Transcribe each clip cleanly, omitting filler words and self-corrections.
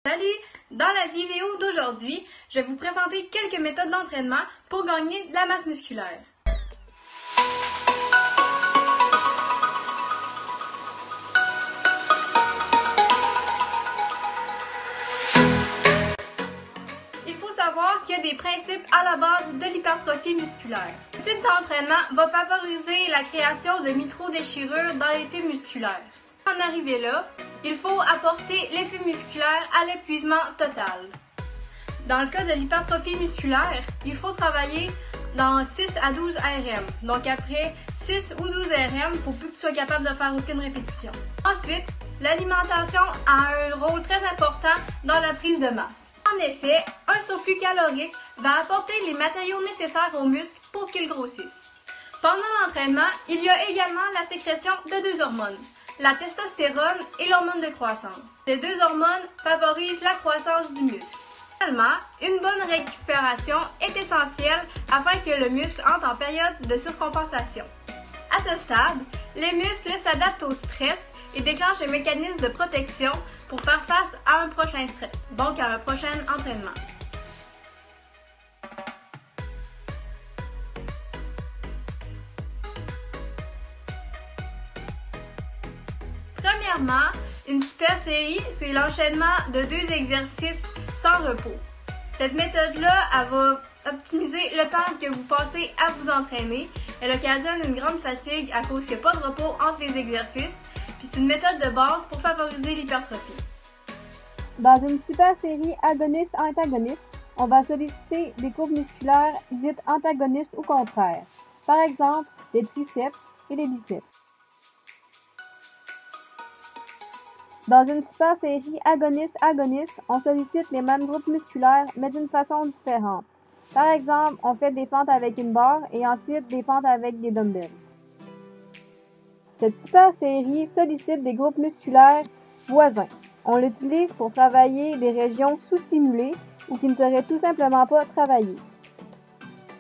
Salut! Dans la vidéo d'aujourd'hui, je vais vous présenter quelques méthodes d'entraînement pour gagner de la masse musculaire. Il faut savoir qu'il y a des principes à la base de l'hypertrophie musculaire. Ce type d'entraînement va favoriser la création de micro-déchirures dans les fibres musculaires. Pour en arriver là, il faut apporter l'effet musculaire à l'épuisement total. Dans le cas de l'hypertrophie musculaire, il faut travailler dans 6 à 12 RM. Donc après 6 ou 12 RM, il ne faut plus que tu sois capable de faire aucune répétition. Ensuite, l'alimentation a un rôle très important dans la prise de masse. En effet, un surplus calorique va apporter les matériaux nécessaires aux muscles pour qu'ils grossissent. Pendant l'entraînement, il y a également la sécrétion de deux hormones, la testostérone et l'hormone de croissance. Ces deux hormones favorisent la croissance du muscle. Finalement, une bonne récupération est essentielle afin que le muscle entre en période de surcompensation. À ce stade, les muscles s'adaptent au stress et déclenchent un mécanisme de protection pour faire face à un prochain stress, donc à un prochain entraînement. Premièrement, une super série, c'est l'enchaînement de 2 exercices sans repos. Cette méthode-là, elle va optimiser le temps que vous passez à vous entraîner. Elle occasionne une grande fatigue à cause qu'il n'y a pas de repos entre les exercices. Puis c'est une méthode de base pour favoriser l'hypertrophie. Dans une super série agoniste-antagoniste, on va solliciter des groupes musculaires dites antagonistes ou contraires. Par exemple, les triceps et les biceps. Dans une super série agoniste-agoniste, on sollicite les mêmes groupes musculaires, mais d'une façon différente. Par exemple, on fait des fentes avec une barre et ensuite des fentes avec des dumbbells. Cette super série sollicite des groupes musculaires voisins. On l'utilise pour travailler des régions sous-stimulées ou qui ne seraient tout simplement pas travaillées.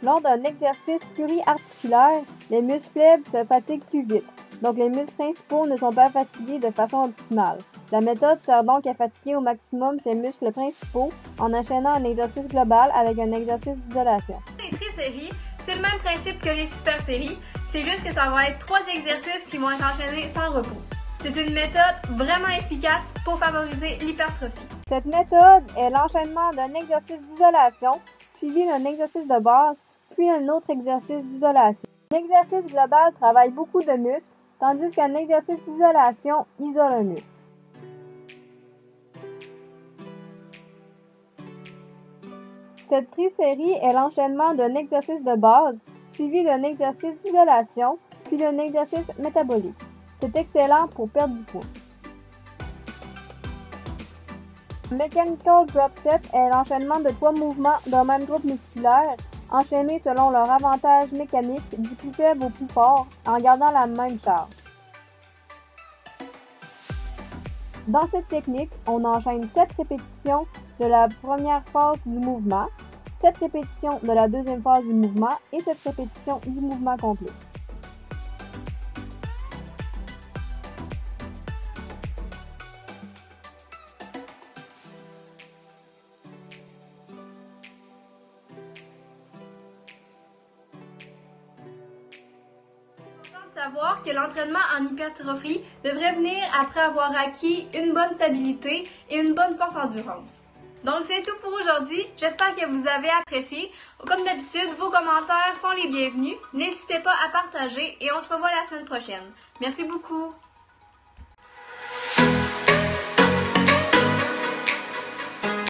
Lors d'un exercice pluriarticulaire, les muscles faibles se fatiguent plus vite, donc les muscles principaux ne sont pas fatigués de façon optimale. La méthode sert donc à fatiguer au maximum ces muscles principaux en enchaînant un exercice global avec un exercice d'isolation. Les tri-séries, c'est le même principe que les super séries, c'est juste que ça va être 3 exercices qui vont être enchaînés sans repos. C'est une méthode vraiment efficace pour favoriser l'hypertrophie. Cette méthode est l'enchaînement d'un exercice d'isolation suivi d'un exercice de base, puis un autre exercice d'isolation. Un exercice global travaille beaucoup de muscles, tandis qu'un exercice d'isolation isole un muscle. Cette tri-série est l'enchaînement d'un exercice de base, suivi d'un exercice d'isolation, puis d'un exercice métabolique. C'est excellent pour perdre du poids. Le Mechanical Drop Set est l'enchaînement de 3 mouvements d'un même groupe musculaire, enchaînés selon leur avantage mécanique du plus faible au plus fort, en gardant la même charge. Dans cette technique, on enchaîne 7 répétitions de la première phase du mouvement, 7 répétitions de la deuxième phase du mouvement et 7 répétitions du mouvement complet. Savoir que l'entraînement en hypertrophie devrait venir après avoir acquis une bonne stabilité et une bonne force endurance. Donc c'est tout pour aujourd'hui, j'espère que vous avez apprécié. Comme d'habitude, vos commentaires sont les bienvenus. N'hésitez pas à partager et on se revoit la semaine prochaine. Merci beaucoup!